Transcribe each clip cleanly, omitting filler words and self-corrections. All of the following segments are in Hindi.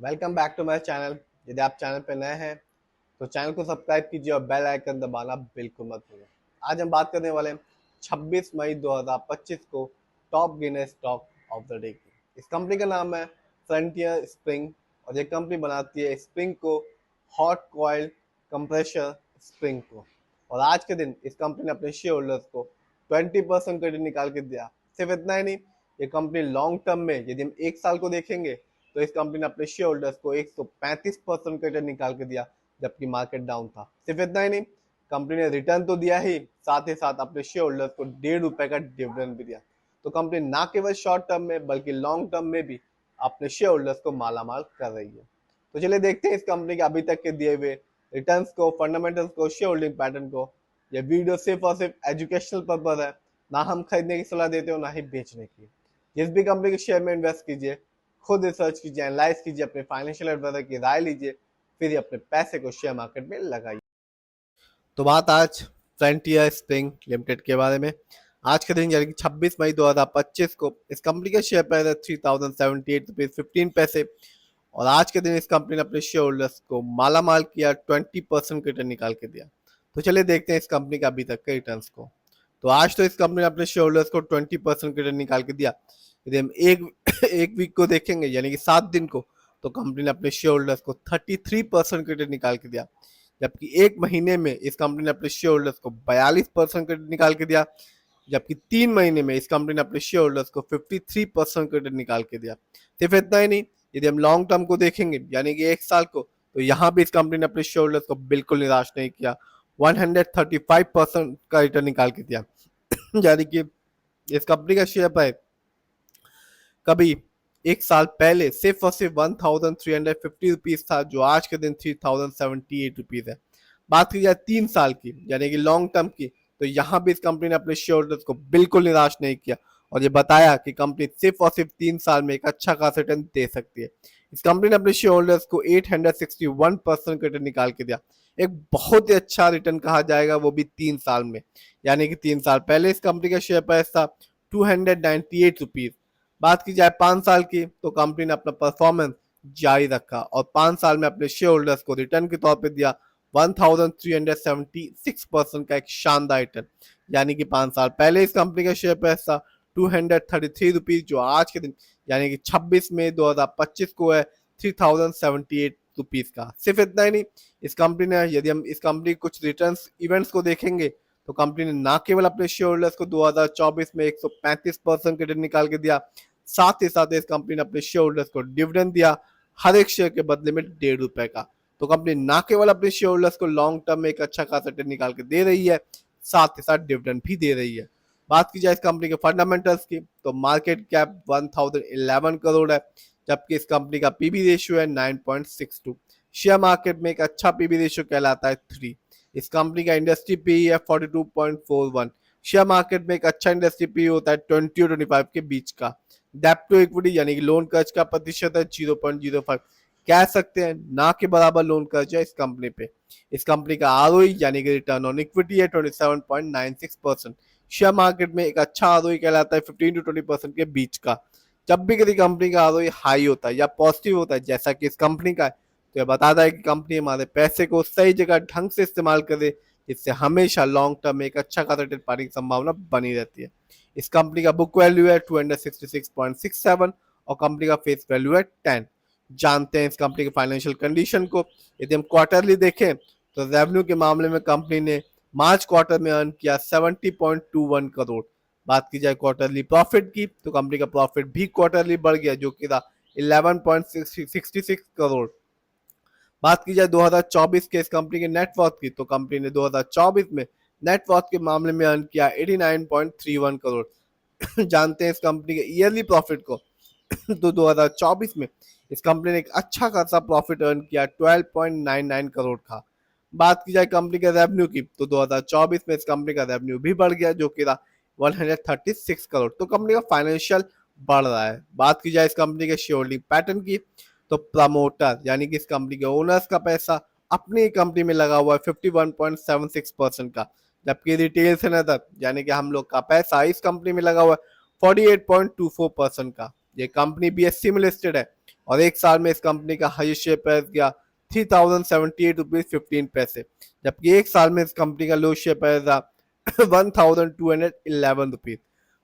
Welcome back to my channel. यदि आप चैनल पे नए हैं तो चैनल को सब्सक्राइब कीजिए और बेल आइकन दबाना बिल्कुल मत भूलिए। आज हम बात करने वाले हैं 26 मई 2025 को top Guinness stock of the day की। इस कंपनी का नाम है फ्रंटियर स्प्रिंग और ये कंपनी बनाती है स्प्रिंग को, हॉट कॉइल कंप्रेशर स्प्रिंग को। और आज के दिन इस कंपनी ने अपने शेयर होल्डर्स को 20% क्रेडिट निकाल के दिया। सिर्फ इतना ही नहीं, ये कंपनी लॉन्ग टर्म में यदि हम एक साल को देखेंगे तो इस कंपनी ने अपने शेयर होल्डर्स को 135% का रिटर्न निकाल के दिया जबकि मार्केट डाउन था। सिर्फ इतना ही नहीं, कंपनी ने रिटर्न तो दिया ही साथ अपने शेयर होल्डर्स को ₹1.5 का डिविडेंड भी दिया। तो कंपनी ना केवल शॉर्ट टर्म में बल्कि लॉन्ग टर्म में भी अपने शेयर होल्डर्स को मालामाल कर रही है। तो चलिए देखते हैं इस कंपनी के अभी तक के दिए हुए रिटर्न्स को, फंडामेंटल्स को, शेयर होल्डिंग पैटर्न को। ये वीडियो सिर्फ और सिर्फ एजुकेशनल पर्पज है, ना हम खरीदने की सलाह देते हो ना ही बेचने की। जिस भी कंपनी के शेयर में इन्वेस्ट कीजिए, खुद रिसर्च कीजिए, एनालाइज कीजिए, अपने फाइनेंशियल एडवाइजर की राय लीजिए, फिर ही अपने पैसे को शेयर मार्केट में लगाइए। तो बात आज फ्रंटियर स्प्रिंग लिमिटेड के बारे में। आज के दिन यानी कि 26 मई 2025 को इस कंपनी का शेयर प्राइस है ₹3078.15 और आज के दिन इस कंपनी ने अपने शेयर होल्डर्स को माला माल किया, 20% रिटर्न निकाल के दिया। तो चलिए देखते हैं इस कंपनी का अभी तक के रिटर्न्स को। तो आज तो इस कंपनी ने अपने शेयर होल्डर्स को 20% रिटर्न निकाल के दिया। यदि हम एक वीक को देखेंगे यानी कि 7 दिन को, तो कंपनी ने अपने शेयर होल्डर्स को 33% रिटर्न निकाल के दिया। जबकि एक महीने में इस कंपनी ने अपने शेयर होल्डर्स को 42% क्रेडिट निकाल के दिया। जबकि 3 महीने में इस कंपनी ने अपने शेयर होल्डर्स को 53% क्रेडिट निकाल के दिया। सिर्फ इतना ही नहीं, यदि हम लॉन्ग टर्म को देखेंगे यानी कि एक साल को, तो यहाँ भी इस कंपनी ने अपने शेयर होल्डर्स को बिल्कुल निराश नहीं किया, 135% का रिटर्न निकाल के दिया। यानी कि इस कंपनी का शेयर प्राइस कभी एक साल पहले सिर्फ और सिर्फ ₹1350 था, जो आज के दिन ₹3078 है। बात की जाए 3 साल की यानी कि लॉन्ग टर्म की, तो यहाँ भी इस कंपनी ने अपने शेयर होल्डर्स को बिल्कुल निराश नहीं किया और ये बताया कि कंपनी सिर्फ और सिर्फ 3 साल में एक अच्छा खासा रिटर्न दे सकती है। इस कंपनी ने अपने शेयर होल्डर्स को 861% रिटर्न निकाल के दिया। एक बहुत ही अच्छा रिटर्न कहा जाएगा, वो भी 3 साल में। यानी कि 3 साल पहले इस कंपनी का शेयर प्राइस था ₹298। बात की जाए 5 साल की, तो कंपनी ने अपना परफॉर्मेंस जारी रखा और 5 साल में अपने शेयर होल्डर्स को रिटर्न के तौर पे दिया 1376% का एक शानदार रिटर्न। यानी कि 5 साल पहले इस कंपनी का शेयर प्राइस था ₹233, जो आज के दिन यानी कि 26 मई 2025 को है ₹3078 का। सिर्फ इतना ही नहीं, इस कंपनी ने, यदि हम इस कंपनी कुछ रिटर्न इवेंट्स को देखेंगे, तो कंपनी ने ना केवल अपने शेयर होल्डर्स को 2024 में 135% रिटर्न निकाल के दिया, साथ ही साथ इस कंपनी ने अपने शेयर होल्डर्स को डिविडेंड दिया हर एक शेयर के बदले में ₹1.5 का। तो कंपनी ना केवल अपने शेयर होल्डर्स को लॉन्ग टर्म में एक अच्छा खासा रिटर्न निकाल के दे रही है, साथ ही साथ डिविडेंड भी दे रही है। बात की जाए इस कंपनी के फंडामेंटल्स की, तो मार्केट कैप 1011 करोड़ है, जबकि इस कंपनी का पीबी रेशियो है 9.62। शेयर मार्केट में एक अच्छा पीबी रेशियो कहलाता है 3। इस कंपनी का इंडस्ट्री पी है 42.41। शेयर मार्केट में एक अच्छा इंडस्ट्री पी होता है 20 और 25 के बीच का। डेप्ट टू इक्विटी यानी कि लोन कर्ज का प्रतिशत है 0.05। कह सकते हैं ना के बराबर लोन कर्ज है इस कंपनी पे। इस कंपनी का आरओई यानी कि रिटर्न ऑन इक्विटी है 27.96%। शेयर मार्केट में एक अच्छा आरओई कहलाता है 15 to 20% के बीच का। जब भी किसी कंपनी का आरओई हाई होता है या पॉजिटिव होता है, जैसा कि इस कंपनी का है, तो यह बताता है कि कंपनी हमारे पैसे को सही जगह ढंग से इस्तेमाल करे, जिससे हमेशा लॉन्ग टर्म में एक अच्छा खासा रिटर्न पाने की संभावना बनी रहती है। इस कंपनी का बुक वैल्यू है 266.67 और कंपनी का फेस वैल्यू है 10। जानते हैं इस कंपनी के फाइनेंशियल कंडीशन को। यदि हम क्वार्टरली देखें, तो रेवेन्यू के मामले में कंपनी ने मार्च क्वार्टर में अर्न किया 70.21 करोड़। बात की जाए क्वार्टरली प्रॉफिट की, तो कंपनी का प्रॉफिट भी क्वार्टरली बढ़ गया, जो कि था 11.66 करोड़। बात की जाए 2024 के इस कंपनी के नेटवर्थ की, तो कंपनी ने 2024 में नेटवर्थ के मामले में अर्न किया 89.31 करोड़। जानते हैं इस कंपनी के ईयरली प्रॉफिट को। तो 2024 में इस कंपनी ने एक अच्छा खासा प्रॉफिट अर्न किया 12.99 करोड़ का। बात की जाए कंपनी के रेवेन्यू की, तो 2024 में इस कंपनी का रेवेन्यू भी बढ़ गया, जो कि था 136 करोड़। तो कंपनी का फाइनेंशियल बढ़ रहा है। बात की जाए इस कंपनी के शेयर होल्डिंग पैटर्न की, तो प्रमोटर यानी कि इस कंपनी के ओनर्स का पैसा अपनी कंपनी में लगा हुआ है 51.76% का, जबकि रिटेल से नदर यानी कि हम लोग का पैसा इस कंपनी में लगा हुआ है 48.24% का। ये कंपनी बीएससी में लिस्टेड है और एक साल में इस कंपनी का हाईएस्ट शेयर प्राइस गया 3078 रुपीज 15 पैसे, जबकि एक साल में इस कंपनी का लो शेयर प्राइस था 1211 रुपीज।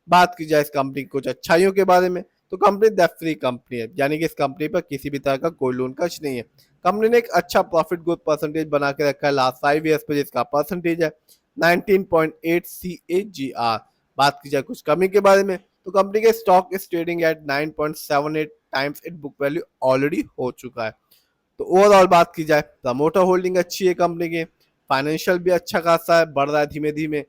बात की जाए इस कंपनी की कुछ अच्छाइयों के बारे में, तो कंपनी डेट फ्री कंपनी है, यानी कि इस कंपनी पर किसी भी तरह का कोई लोन खर्च नहीं है। कंपनी ने एक अच्छा प्रॉफिट ग्रोथ परसेंटेज बना के रखा है लास्ट 5 ईयर्स पे, जिसका परसेंटेज है 19.8 CAGR। बात की जाए कुछ कमी के बारे में, तो कंपनी के stock is trading at 9.78 times it book value already हो चुका है। तो ओवरऑल बात की जाए, प्रमोटर होल्डिंग अच्छी है कंपनी की, फाइनेंशियल भी अच्छा खासा है, बढ़ रहा है धीमे धीमे।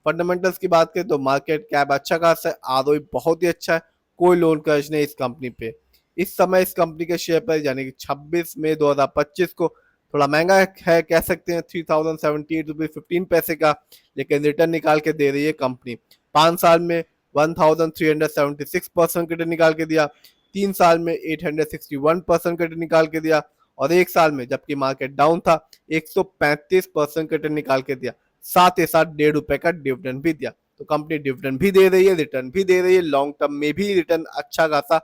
फंडामेंटल्स की बात करें तो मार्केट कैप अच्छा खासा है, आरओई बहुत ही अच्छा है, कोई लोन कर्ज नहीं इस कंपनी पे। इस समय इस कंपनी के शेयर प्राइस यानी कि 26 मई 2025 को थोड़ा महंगा है कह सकते हैं, 3078 रुपीज 15 पैसे का, लेकिन रिटर्न निकाल के दे रही है कंपनी। 5 साल में 1376% रिटर्न निकाल के दिया, 3 साल में 861% रिटर्न निकाल के दिया, और एक साल में जबकि मार्केट डाउन था 135% रिटर्न निकाल के दिया। साथ ही साथ ₹1.5 का डिविडेंड भी दिया। तो कंपनी डिविडेंड भी दे रही है, रिटर्न भी दे रही है, लॉन्ग टर्म में भी रिटर्न अच्छा खासा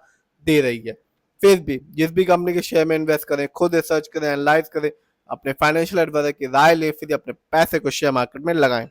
दे रही है। फिर भी जिस भी कंपनी के शेयर में इन्वेस्ट करें, खुद रिसर्च करें, एनालाइज करें, अपने फाइनेंशियल एडवाइजर की राय लें, फिर अपने पैसे को शेयर मार्केट में लगाएं।